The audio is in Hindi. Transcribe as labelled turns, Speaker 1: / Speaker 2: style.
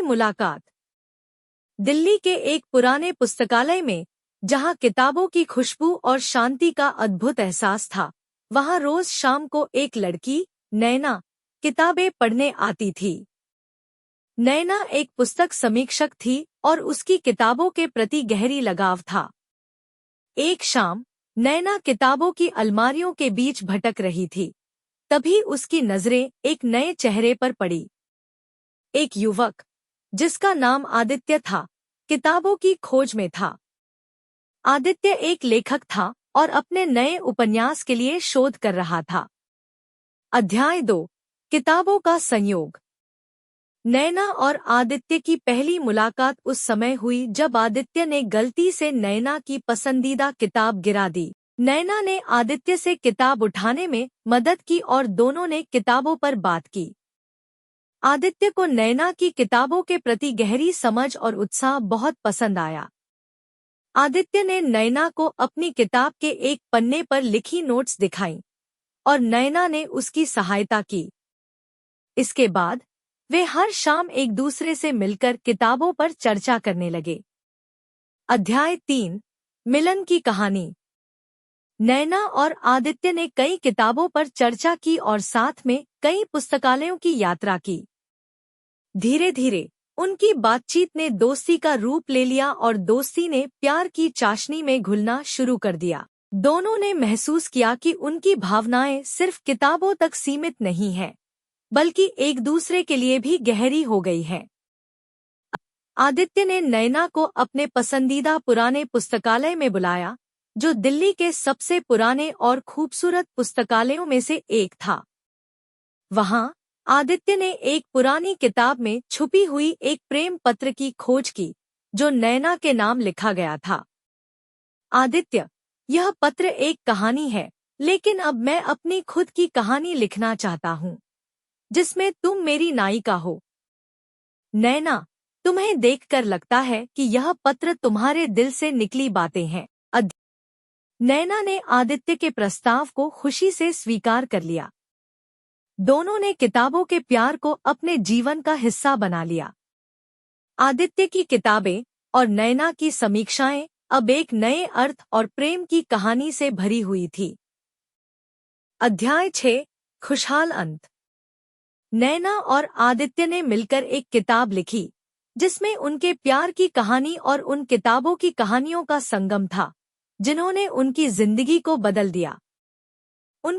Speaker 1: मुलाकात। दिल्ली के एक पुराने पुस्तकालय में, जहां किताबों की खुशबू और शांति का अद्भुत एहसास था, वहां रोज शाम को एक लड़की, नैना, किताबें पढ़ने आती थी। नैना एक पुस्तक समीक्षक थी और उसकी किताबों के प्रति गहरी लगाव था। एक शाम नैना किताबों की अलमारियों के बीच भटक रही थी। तभी उसकी नजरें एक नए चेहरे पर पड़ी। एक युवक, जिसका नाम आदित्य था, किताबों की खोज में था। आदित्य एक लेखक था और अपने नए उपन्यास के लिए शोध कर रहा था। अध्याय 2, किताबों का संयोग। नैना और आदित्य की पहली मुलाकात उस समय हुई जब आदित्य ने गलती से नैना की पसंदीदा किताब गिरा दी। नैना ने आदित्य से किताब उठाने में मदद की और दोनों ने किताबों पर बात की। आदित्य को नैना की किताबों के प्रति गहरी समझ और उत्साह बहुत पसंद आया। आदित्य ने नैना को अपनी किताब के एक पन्ने पर लिखी नोट्स दिखाईं और नैना ने उसकी सहायता की। इसके बाद वे हर शाम एक दूसरे से मिलकर किताबों पर चर्चा करने लगे। अध्याय 3, मिलन की कहानी। नैना और आदित्य ने कई किताबों पर चर्चा की और साथ में कई पुस्तकालयों की यात्रा की। धीरे धीरे उनकी बातचीत ने दोस्ती का रूप ले लिया और दोस्ती ने प्यार की चाशनी में घुलना शुरू कर दिया। दोनों ने महसूस किया कि उनकी भावनाएं सिर्फ किताबों तक सीमित नहीं हैं, बल्कि एक दूसरे के लिए भी गहरी हो गई है। आदित्य ने नैना को अपने पसंदीदा पुराने पुस्तकालय में बुलाया, जो दिल्ली के सबसे पुराने और खूबसूरत पुस्तकालयों में से एक था। वहां आदित्य ने एक पुरानी किताब में छुपी हुई एक प्रेम पत्र की खोज की, जो नैना के नाम लिखा गया था। आदित्य, यह पत्र एक कहानी है, लेकिन अब मैं अपनी खुद की कहानी लिखना चाहता हूँ, जिसमें तुम मेरी नायिका हो। नैना, तुम्हें देखकर लगता है कि यह पत्र तुम्हारे दिल से निकली बातें हैं। नैना ने आदित्य के प्रस्ताव को खुशी से स्वीकार कर लिया। दोनों ने किताबों के प्यार को अपने जीवन का हिस्सा बना लिया। आदित्य की किताबें और नैना की समीक्षाएं अब एक नए अर्थ और प्रेम की कहानी से भरी हुई थी। अध्याय 6, खुशहाल अंत। नैना और आदित्य ने मिलकर एक किताब लिखी, जिसमें उनके प्यार की कहानी और उन किताबों की कहानियों का संगम था, जिन्होंने उनकी जिंदगी को बदल दिया।